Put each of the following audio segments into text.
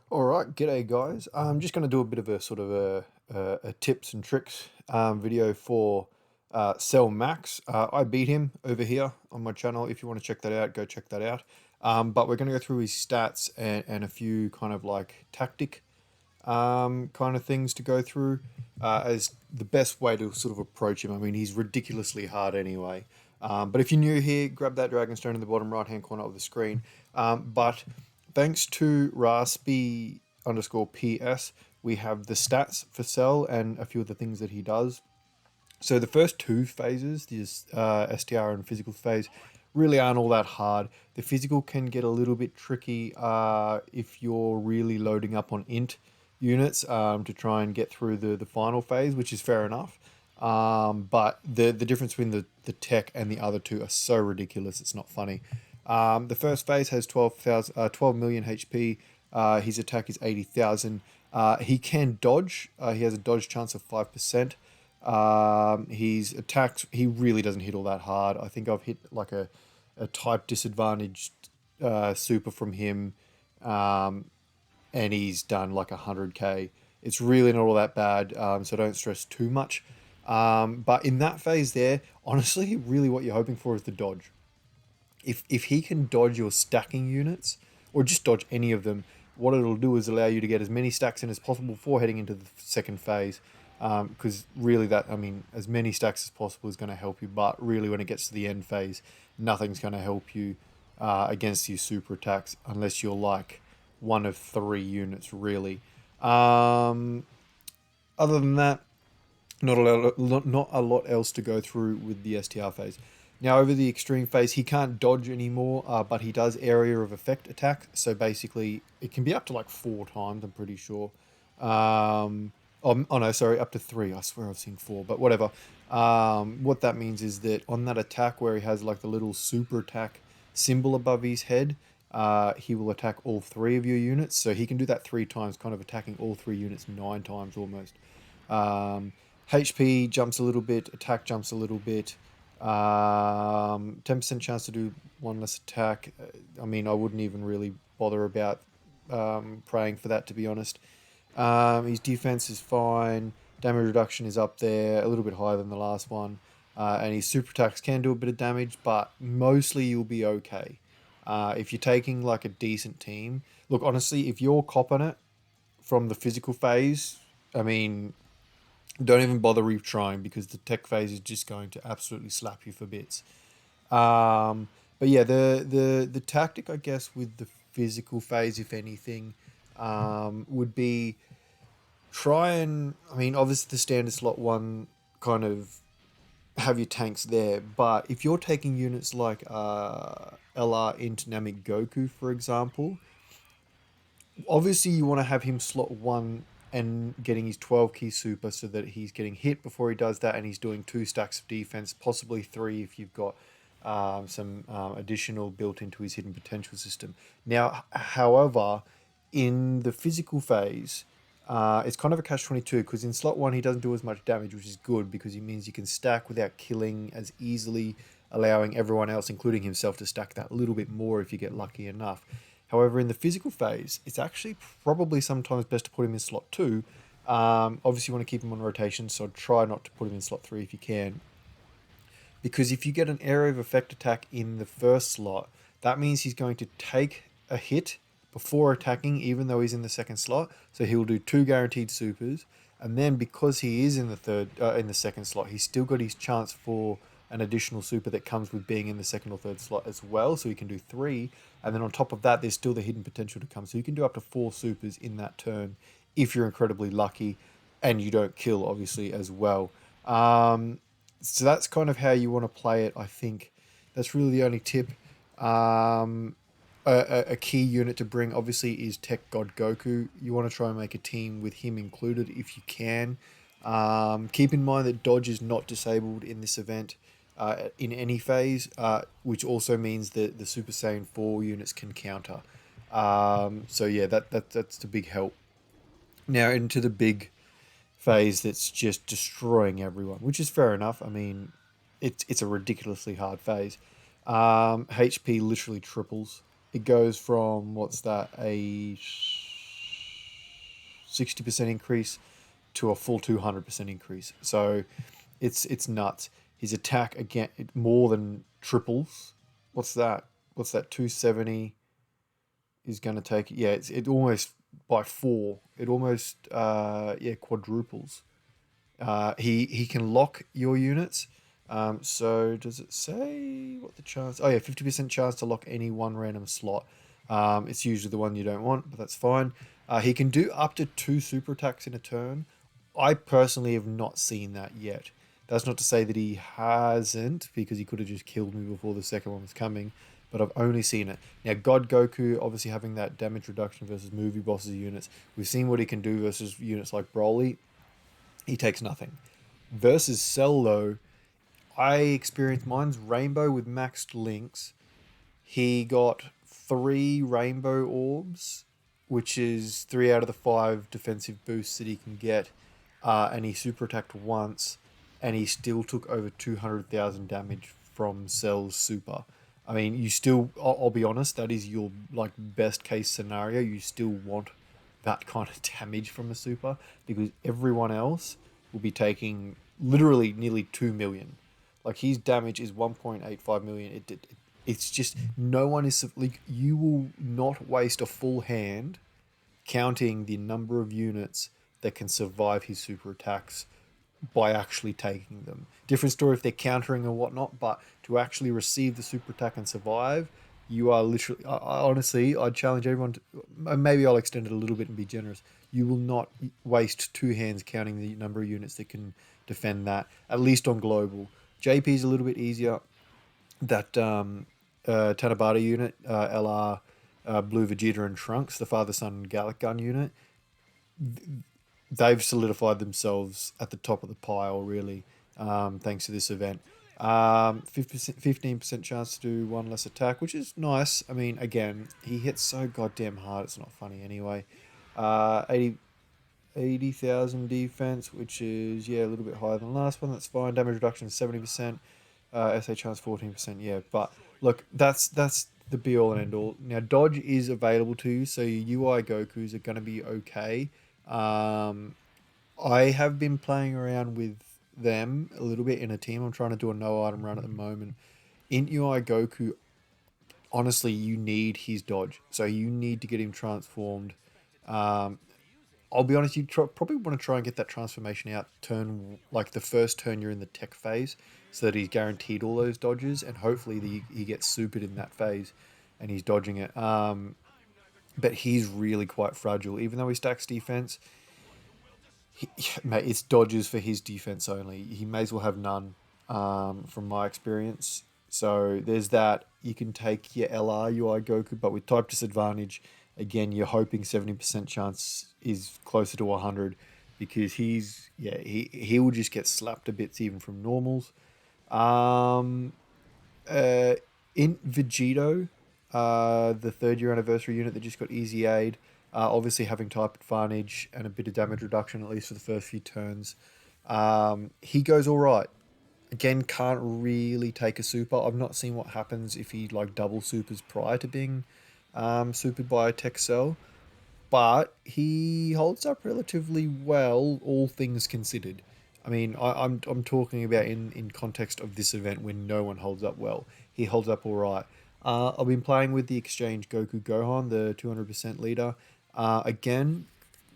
All right, g'day guys. I'm just going to do a bit of a sort of a tips and tricks video for Cell Max. I beat him over here on my channel. If you want to check that out, go check that out. But we're going to go through his stats and a few kind of like tactic kind of things to go through as the best way to sort of approach him. I mean, he's ridiculously hard anyway. But if you're new here, grab that dragon stone in the bottom right hand corner of the screen. But thanks to Raspy underscore PS, we have the stats for Cell and a few of the things that he does. So the first two phases, this STR and physical phase, really aren't all that hard. The physical can get a little bit tricky if you're really loading up on int units to try and get through the final phase, which is fair enough. But the difference between the tech and the other two are so ridiculous, it's not funny. The first phase has 12 million HP. His attack is 80,000. He can dodge. He has a dodge chance of 5%. His attacks, he really doesn't hit all that hard. I think I've hit like a type disadvantaged super from him, and he's done like 100k. It's really not all that bad, so don't stress too much. But in that phase there, honestly, really what you're hoping for is the dodge. If he can dodge your stacking units, or just dodge any of them, what it'll do is allow you to get as many stacks in as possible before heading into the second phase. Because really that, I mean, as many stacks as possible is going to help you, but really when it gets to the end phase, nothing's going to help you against these super attacks unless you're like one of three units, really. Other than that, not a lot else to go through with the STR phase. Now over the extreme phase, he can't dodge anymore, but he does area of effect attack. So basically, it can be up to like 4 times. I'm pretty sure. Oh no, sorry, up to 3. I swear I've seen 4, but whatever. What that means is that on that attack where he has like the little super attack symbol above his head, he will attack all 3 of your units. So he can do that 3 times, kind of attacking all 3 units 9 times almost. HP jumps a little bit, attack jumps a little bit. 10% chance to do 1 less attack. I mean, I wouldn't even really bother about praying for that, to be honest. His defense is fine. Damage reduction is up there, a little bit higher than the last one. And his super attacks can do a bit of damage, but mostly you'll be okay. If you're taking like a decent team, look, honestly, if you're copping it from the physical phase, I mean, don't even bother retrying because the tech phase is just going to absolutely slap you for bits. But yeah, the tactic, I guess, with the physical phase, if anything, would be try and, I mean, obviously the standard slot one kind of have your tanks there, but if you're taking units like LR into Namek Goku, for example, obviously you want to have him slot 1 and getting his 12 key super so that he's getting hit before he does that, and he's doing 2 stacks of defense, possibly 3 if you've got some additional built into his hidden potential system. Now, however, in the physical phase, it's kind of a catch-22 because in slot 1 he doesn't do as much damage, which is good because it means you can stack without killing as easily, allowing everyone else, including himself, to stack that little bit more if you get lucky enough. However, in the physical phase, it's actually probably sometimes best to put him in slot 2. Obviously, you want to keep him on rotation, so try not to put him in slot 3 if you can. Because if you get an area of effect attack in the first slot, that means he's going to take a hit before attacking, even though he's in the second slot. So he'll do 2 guaranteed supers, and then because he is in the second slot, he's still got his chance for an additional super that comes with being in the second or third slot as well. So he can do 3, and then on top of that, there's still the hidden potential to come. So you can do up to 4 supers in that turn if you're incredibly lucky, and you don't kill, obviously, as well. So that's kind of how you want to play it. I think that's really the only tip. A key unit to bring, obviously, is Tech God Goku. You want to try and make a team with him included if you can. Keep in mind that dodge is not disabled in this event in any phase, which also means that the Super Saiyan 4 units can counter. So yeah, that's the big help. Now into the big phase that's just destroying everyone, which is fair enough. I mean, it's a ridiculously hard phase. HP literally triples. It goes from, what's that, a 60% increase to a full 200% increase. So it's nuts. His attack again it more than triples. What's that? What's that? 270 is going to take it. Yeah, it almost by four. It almost yeah quadruples. He can lock your units. So does it say what the chance? Oh yeah, 50% chance to lock any one random slot. It's usually the one you don't want, but that's fine. He can do up to two super attacks in a turn. I personally have not seen that yet. That's not to say that he hasn't, because he could have just killed me before the second one was coming. But I've only seen it. Now, God Goku, obviously having that damage reduction versus movie bosses units, we've seen what he can do versus units like Broly. He takes nothing. Versus Cell, though, I experienced mine's Rainbow with maxed links. He got three Rainbow Orbs, which is three out of the five defensive boosts that he can get. And he super attacked once, and he still took over 200,000 damage from Cell's super. I mean, you still, I'll be honest, that is your like best case scenario. You still want that kind of damage from a super because everyone else will be taking literally nearly 2 million. Like his damage is 1.85 million. It's just no one is like you will not waste a full hand counting the number of units that can survive his super attacks by actually taking them. Different story if they're countering or whatnot, but to actually receive the super attack and survive, you are literally. Honestly, I'd challenge everyone to. Maybe I'll extend it a little bit and be generous. You will not waste two hands counting the number of units that can defend that. At least on global, JP is a little bit easier. That Tanabata unit, LR, Blue Vegeta and Trunks, the Father Son Gallic Gun unit, they've solidified themselves at the top of the pile, really, thanks to this event. 15% chance to do one less attack, which is nice. I mean, again, he hits so goddamn hard, it's not funny anyway. 80,000 defense, which is, yeah, a little bit higher than the last one. That's fine. Damage reduction 70%. SA chance 14%. Yeah, but look, that's the be all and end all. Now, dodge is available to you, so your UI Gokus are going to be okay. I have been playing around with them a little bit in a team. I'm trying to do a no item run at the moment. In UI Goku, honestly, you need his dodge. So you need to get him transformed. I'll be honest, you probably want to try and get that transformation out turn, like the first turn you're in the tech phase, so that he's guaranteed all those dodges, and hopefully he gets supered in that phase and he's dodging it. But he's really quite fragile. Even though he stacks defense, mate, it's dodges for his defense only. He may as well have none, from my experience. So there's that. You can take your LR UI Goku, but with type disadvantage, again, you're hoping 70% chance is closer to 100 because he will just get slapped to bits even from normals. Um, in Vegito, the third year anniversary unit that just got easy aid, obviously having type advantage and a bit of damage reduction at least for the first few turns. He goes all right. Again, can't really take a super. I've not seen what happens if he like double supers prior to being supered by a tech cell, but he holds up relatively well, all things considered. I mean, I'm talking about in context of this event when no one holds up well. He holds up all right. I've been playing with the exchange Goku Gohan, the 200% leader. Again,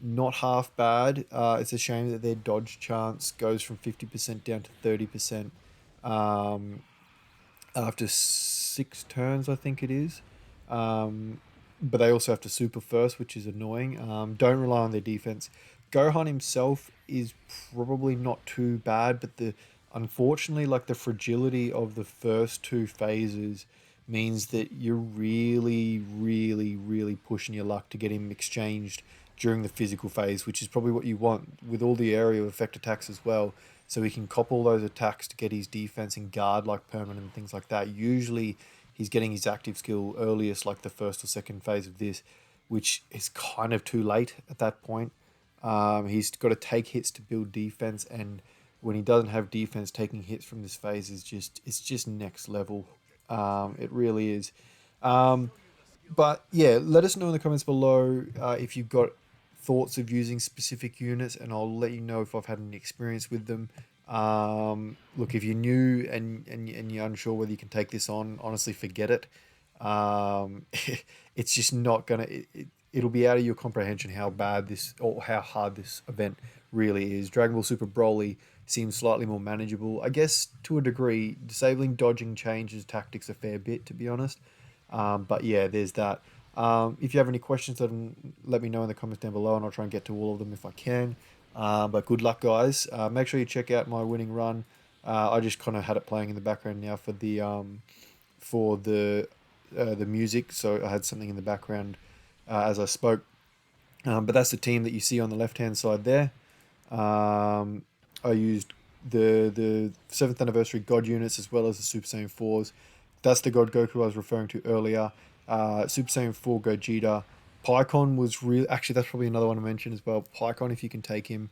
not half bad. It's a shame that their dodge chance goes from 50% down to 30% after 6 turns, I think it is. But they also have to super first, which is annoying. Don't rely on their defense. Gohan himself is probably not too bad, but unfortunately, like the fragility of the first two phases means that you're really, really, really pushing your luck to get him exchanged during the physical phase, which is probably what you want with all the area of effect attacks as well. So he can cop all those attacks to get his defense and guard like permanent and things like that. Usually he's getting his active skill earliest, like the first or second phase of this, which is kind of too late at that point. He's got to take hits to build defense, and when he doesn't have defense, taking hits from this phase is just next level. It really is. But yeah, let us know in the comments below if you've got thoughts of using specific units, and I'll let you know if I've had any experience with them. Look, if you're new and you're unsure whether you can take this on, honestly, forget it. Um, it's just not gonna. It'll be out of your comprehension how bad this or how hard this event really is. Dragon Ball Super Broly seems slightly more manageable, I guess, to a degree. Disabling dodging changes tactics a fair bit, to be honest. But yeah, there's that. If you have any questions, then let me know in the comments down below, and I'll try and get to all of them if I can. But good luck, guys. Make sure you check out my winning run. I just kind of had it playing in the background now for the music, so I had something in the background as I spoke. But that's the team that you see on the left hand side there. Um, I used the 7th anniversary God units as well as the Super Saiyan 4s. That's the God Goku I was referring to earlier. Super Saiyan 4 Gogeta. Pycon was real. Actually, that's probably another one to mention as well. Pycon, if you can take him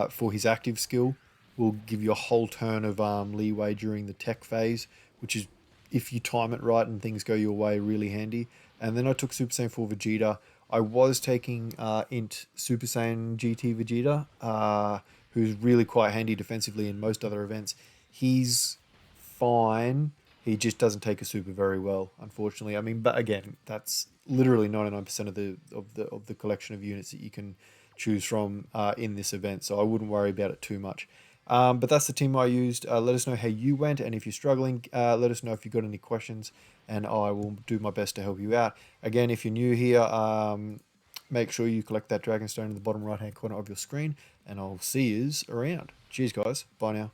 for his active skill, will give you a whole turn of leeway during the tech phase, which is, if you time it right and things go your way, really handy. And then I took Super Saiyan 4 Vegeta. I was taking Int Super Saiyan GT Vegeta, who's really quite handy defensively in most other events. He's fine. He just doesn't take a super very well, unfortunately. I mean, but again, that's literally 99% of the collection of units that you can choose from in this event. So I wouldn't worry about it too much. But that's the team I used. Let us know how you went, and if you're struggling, let us know if you've got any questions, and I will do my best to help you out. Again, if you're new here, make sure you collect that Dragon Stone in the bottom right hand corner of your screen, and I'll see yous around. Cheers, guys. Bye now.